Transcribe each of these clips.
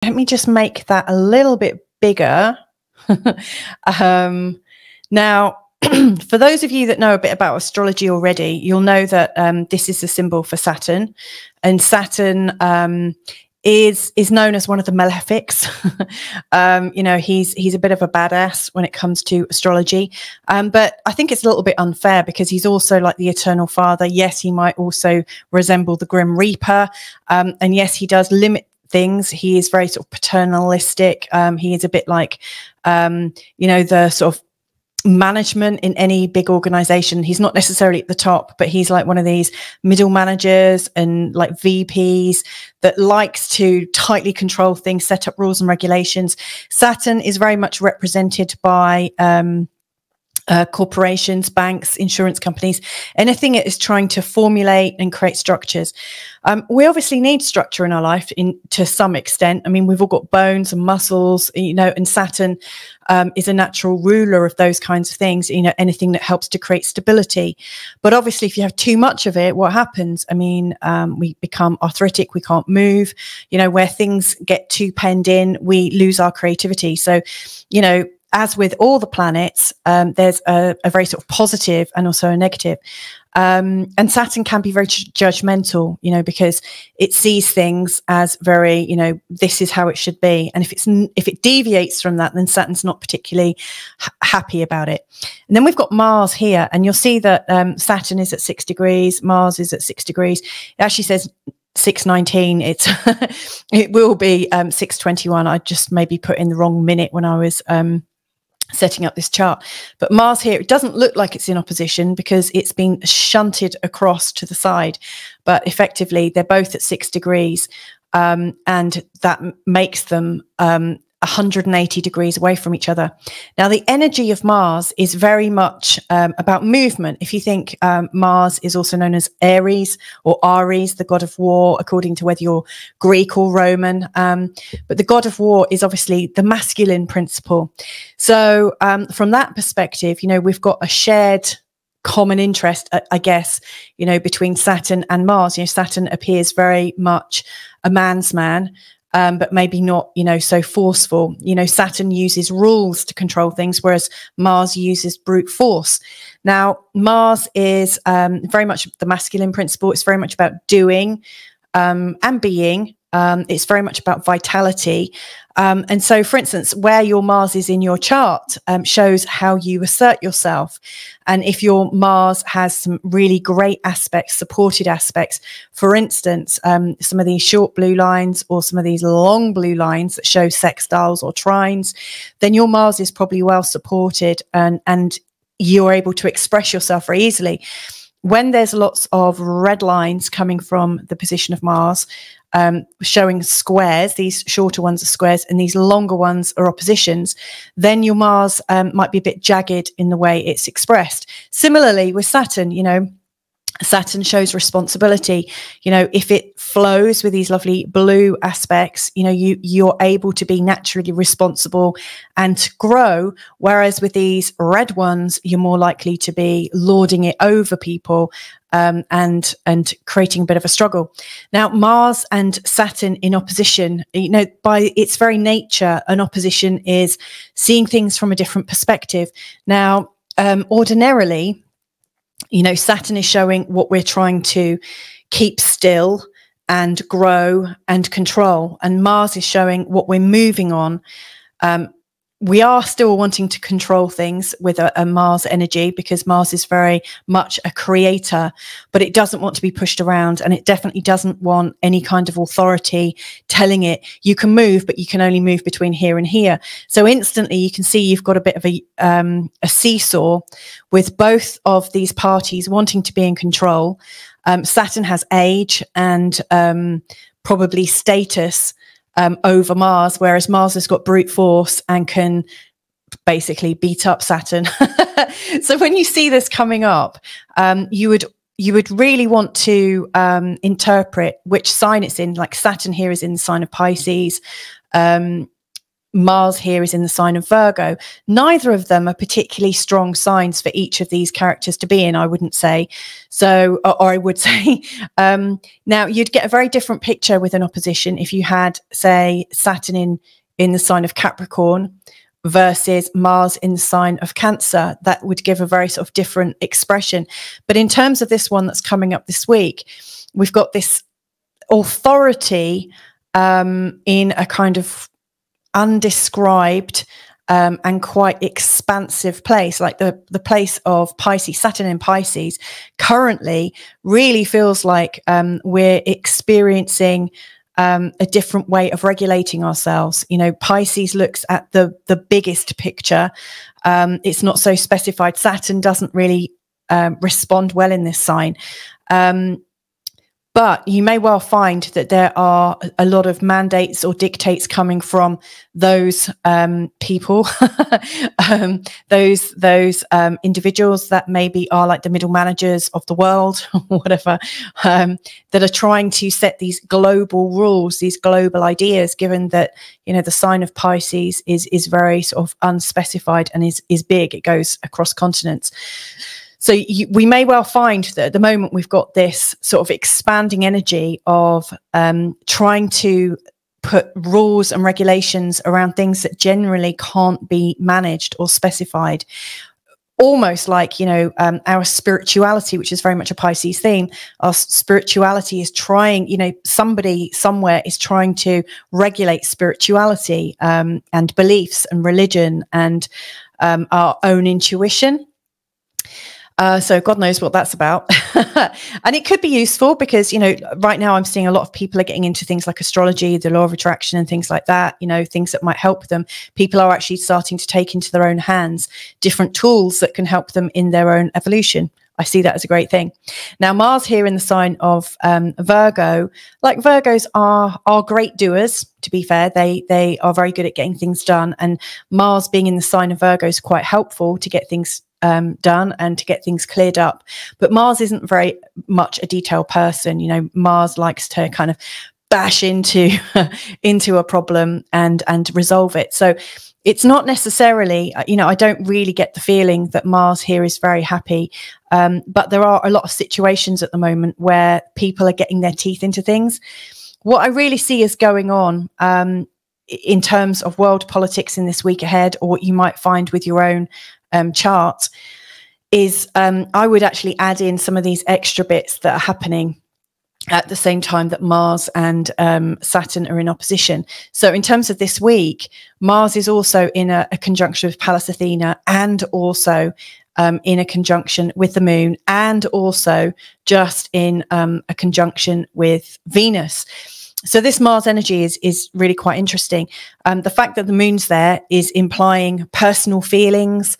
Let me just make that a little bit bigger. Now, for those of you that know a bit about astrology already, you'll know that this is the symbol for Saturn, and Saturn is known as one of the malefics. You know, he's a bit of a badass when it comes to astrology, but I think it's a little bit unfair because he's also like the eternal father. Yes, he might also resemble the Grim Reaper, and yes, he does limit things. He is very sort of paternalistic. He is a bit like, you know, the sort of management in any big organization. He's not necessarily at the top, but he's like one of these middle managers and like VPs that likes to tightly control things, set up rules and regulations. Saturn is very much represented by corporations, banks, insurance companies, anything that is trying to formulate and create structures. We obviously need structure in our life to some extent. I mean, we've all got bones and muscles, you know, and Saturn is a natural ruler of those kinds of things, you know, anything that helps to create stability. But obviously, if you have too much of it, what happens? I mean, we become arthritic, we can't move, you know, where things get too penned in, we lose our creativity. So, you know, as with all the planets, there's a very sort of positive and also a negative. And Saturn can be very judgmental, you know, because it sees things as very, you know, this is how it should be. And if it deviates from that, then Saturn's not particularly happy about it. And then we've got Mars here, and you'll see that Saturn is at 6 degrees, Mars is at 6 degrees. It actually says 6:19. It will be 6:21. I just maybe put in the wrong minute when I was setting up this chart. But Mars here, it doesn't look like it's in opposition because it's been shunted across to the side, but effectively they're both at 6 degrees, and that makes them 180 degrees away from each other. Now, the energy of Mars is very much about movement. If you think Mars is also known as Ares or Ares, the god of war, according to whether you're Greek or Roman. But the god of war is obviously the masculine principle. So from that perspective, you know, we've got a shared common interest, I guess, you know, between Saturn and Mars. You know, Saturn appears very much a man's man, but maybe not, you know, so forceful. You know, Saturn uses rules to control things, whereas Mars uses brute force. Now, Mars is very much the masculine principle. It's very much about doing and being. It's very much about vitality. And so, for instance, where your Mars is in your chart shows how you assert yourself. And if your Mars has some really great aspects, supported aspects, for instance, some of these short blue lines or some of these long blue lines that show sextiles or trines, then your Mars is probably well supported and you're able to express yourself very easily. When there's lots of red lines coming from the position of Mars, showing squares, these shorter ones are squares and these longer ones are oppositions, then your Mars might be a bit jagged in the way it's expressed. Similarly with Saturn, you know, Saturn shows responsibility. You know, if it flows with these lovely blue aspects, you know, you're able to be naturally responsible and to grow. Whereas with these red ones, you're more likely to be lording it over people and creating a bit of a struggle. Now, Mars and Saturn in opposition, you know, by its very nature, an opposition is seeing things from a different perspective. Now, ordinarily, you know, Saturn is showing what we're trying to keep still and grow and control. And Mars is showing what we're moving on. We are still wanting to control things with a Mars energy because Mars is very much a creator, but it doesn't want to be pushed around, and it definitely doesn't want any kind of authority telling it you can move, but you can only move between here and here. So instantly you can see you've got a bit of a seesaw with both of these parties wanting to be in control. Saturn has age and probably status over Mars, whereas Mars has got brute force and can basically beat up Saturn. So when you see this coming up, you would really want to interpret which sign it's in. Like Saturn here is in the sign of Pisces. Mars here is in the sign of Virgo. Neither of them are particularly strong signs for each of these characters to be in, I wouldn't say. So, or I would say, now you'd get a very different picture with an opposition if you had, say, Saturn in the sign of Capricorn versus Mars in the sign of Cancer. That would give a very sort of different expression. But in terms of this one that's coming up this week, we've got this authority in a kind of undescribed and quite expansive place, like the place of Pisces. Saturn in Pisces currently really feels like we're experiencing a different way of regulating ourselves. You know, Pisces looks at the biggest picture. It's not so specified. Saturn doesn't really respond well in this sign. But you may well find that there are a lot of mandates or dictates coming from those people, those individuals that maybe are like the middle managers of the world, or whatever, that are trying to set these global rules, these global ideas. Given that, you know, the sign of Pisces is very sort of unspecified and is big; it goes across continents. So we may well find that at the moment we've got this sort of expanding energy of trying to put rules and regulations around things that generally can't be managed or specified. Almost like, you know, our spirituality, which is very much a Pisces theme, our spirituality is trying, you know, somebody somewhere is trying to regulate spirituality and beliefs and religion and our own intuition. So God knows what that's about. And it could be useful because, you know, right now I'm seeing a lot of people are getting into things like astrology, the law of attraction and things like that, you know, things that might help them. People are actually starting to take into their own hands different tools that can help them in their own evolution. I see that as a great thing. Now, Mars here in the sign of Virgo, like Virgos are great doers, to be fair. They are very good at getting things done. And Mars being in the sign of Virgo is quite helpful to get things done and to get things cleared up. But Mars isn't very much a detailed person. You know, Mars likes to kind of bash into into a problem and resolve it. So it's not necessarily, you know, I don't really get the feeling that Mars here is very happy. But there are a lot of situations at the moment where people are getting their teeth into things. What I really see is going on in terms of world politics in this week ahead, or what you might find with your own chart, is I would actually add in some of these extra bits that are happening at the same time that Mars and Saturn are in opposition. So in terms of this week, Mars is also in a conjunction with Pallas Athena, and also in a conjunction with the moon, and also just in a conjunction with Venus. So this Mars energy is really quite interesting. The fact that the moon's there is implying personal feelings.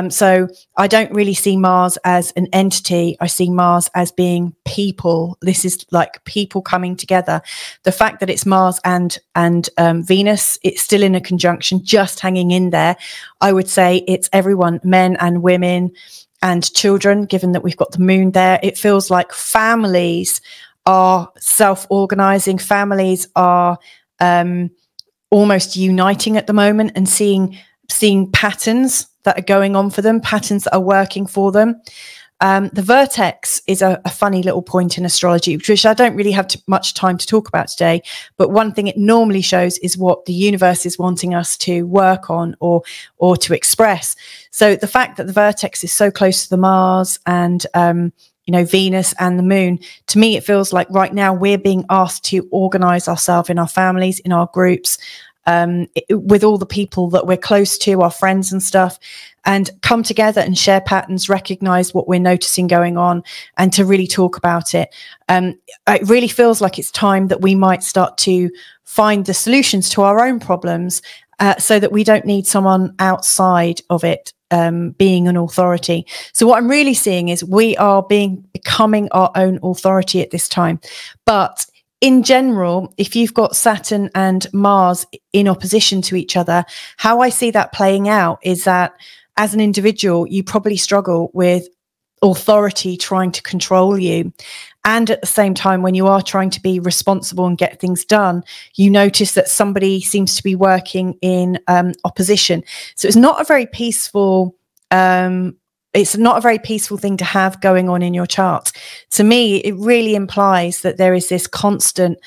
So I don't really see Mars as an entity. I see Mars as being people. This is like people coming together. The fact that it's Mars and Venus, it's still in a conjunction, just hanging in there. I would say it's everyone, men and women and children, given that we've got the moon there. It feels like families are self-organizing. Families are almost uniting at the moment and seeing patterns that are going on for them, patterns that are working for them. The vertex is a funny little point in astrology, which I don't really have much time to talk about today. But one thing it normally shows is what the universe is wanting us to work on or to express. So the fact that the vertex is so close to the Mars and you know, Venus and the moon, to me, it feels like right now we're being asked to organize ourselves in our families, in our groups, with all the people that we're close to, our friends and stuff, and come together and share patterns, recognize what we're noticing going on, and to really talk about it. It really feels like it's time that we might start to find the solutions to our own problems, so that we don't need someone outside of it being an authority. So what I'm really seeing is we are becoming our own authority at this time. But in general, if you've got Saturn and Mars in opposition to each other, how I see that playing out is that as an individual, you probably struggle with authority trying to control you. And at the same time, when you are trying to be responsible and get things done, you notice that somebody seems to be working in opposition. So it's not a very peaceful it's not a very peaceful thing to have going on in your chart. To me, it really implies that there is this constant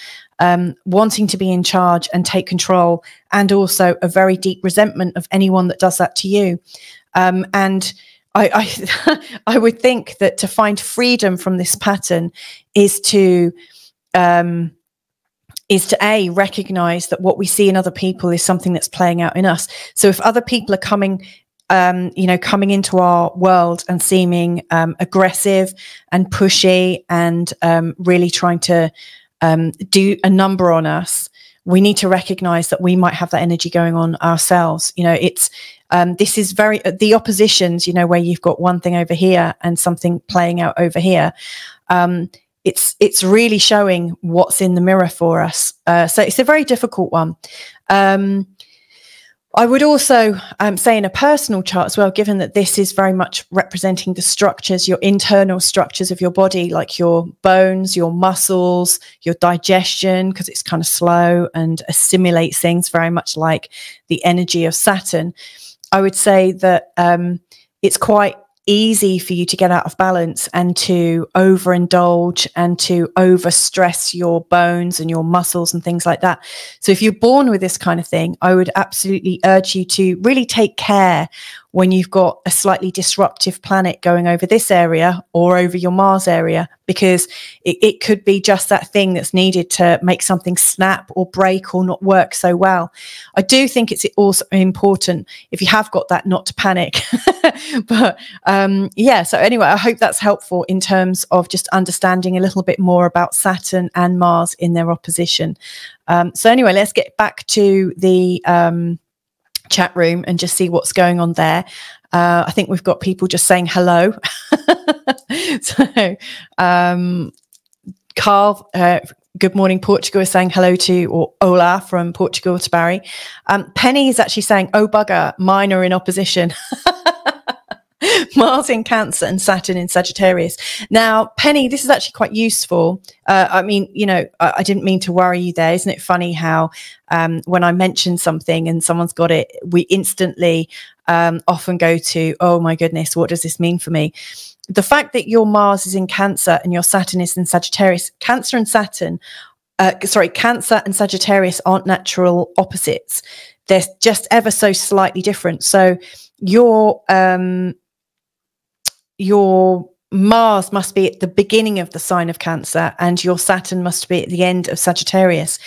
wanting to be in charge and take control, and also a very deep resentment of anyone that does that to you. And I would think that to find freedom from this pattern is to recognize that what we see in other people is something that's playing out in us. So if other people are coming into our world and seeming aggressive and pushy and really trying to do a number on us, we need to recognize that we might have that energy going on ourselves. It's this is the oppositions, where you've got one thing over here and something playing out over here. It's really showing what's in the mirror for us. So it's a very difficult one. I would also say in a personal chart as well, given that this is very much representing the structures, your internal structures of your body, like your bones, your muscles, your digestion, because it's kind of slow and assimilates things very much like the energy of Saturn. I would say that it's quite easy for you to get out of balance and to overindulge and to overstress your bones and your muscles and things like that. So if you're born with this kind of thing, I would absolutely urge you to really take care when you've got a slightly disruptive planet going over this area or over your Mars area, because it could be just that thing that's needed to make something snap or break or not work so well. I do think it's also important, if you have got that, not to panic. But yeah, so anyway, I hope that's helpful in terms of just understanding a little bit more about Saturn and Mars in their opposition. So anyway, let's get back to the chat room and just see what's going on there. I think we've got people just saying hello. So Carl, good morning Portugal, is saying hello to, or Ola from Portugal to Barry. Penny is actually saying, oh bugger, mine are in opposition. Mars in Cancer and Saturn in Sagittarius. Now, Penny, this is actually quite useful. I mean, I didn't mean to worry you there. Isn't it funny how when I mention something and someone's got it, we instantly often go to, oh my goodness, what does this mean for me? The fact that your Mars is in Cancer and your Saturn is in Sagittarius, Cancer and Sagittarius aren't natural opposites. They're just ever so slightly different. So your Mars must be at the beginning of the sign of Cancer and your Saturn must be at the end of Sagittarius.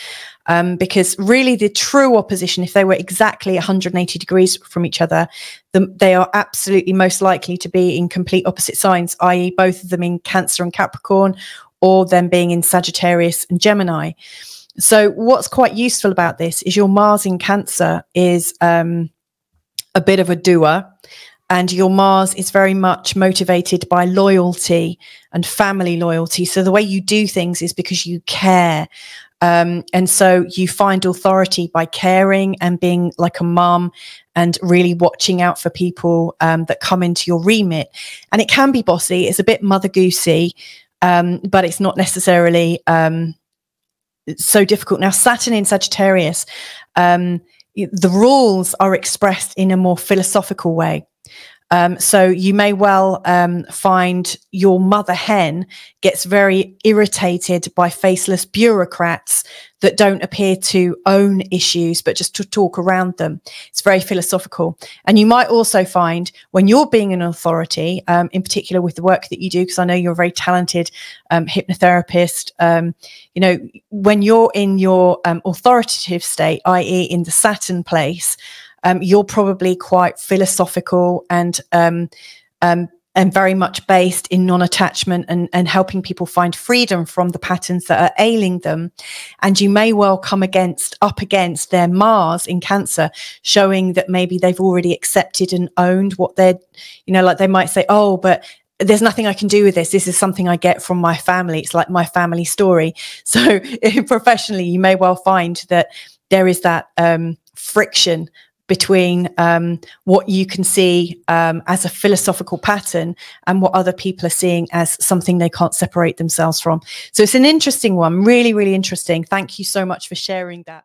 Because really the true opposition, if they were exactly 180 degrees from each other, they are absolutely most likely to be in complete opposite signs, i.e. both of them in Cancer and Capricorn, or them being in Sagittarius and Gemini. So what's quite useful about this is your Mars in Cancer is a bit of a doer. And your Mars is very much motivated by loyalty and family loyalty. So the way you do things is because you care. And so you find authority by caring and being like a mum and really watching out for people that come into your remit. And it can be bossy. It's a bit mother goosey, but it's not necessarily so difficult. Now, Saturn in Sagittarius, the rules are expressed in a more philosophical way. So you may well find your mother hen gets very irritated by faceless bureaucrats that don't appear to own issues, but just to talk around them. It's very philosophical. And you might also find when you're being an authority, in particular with the work that you do, because I know you're a very talented hypnotherapist, when you're in your authoritative state, i.e. in the Saturn place, you're probably quite philosophical and very much based in non-attachment and helping people find freedom from the patterns that are ailing them. And you may well come up against their Mars in Cancer, showing that maybe they've already accepted and owned what they're, like they might say, oh, but there's nothing I can do with this. This is something I get from my family. It's like my family story. So professionally, you may well find that there is that friction between what you can see as a philosophical pattern and what other people are seeing as something they can't separate themselves from. So it's an interesting one, really, really interesting. Thank you so much for sharing that.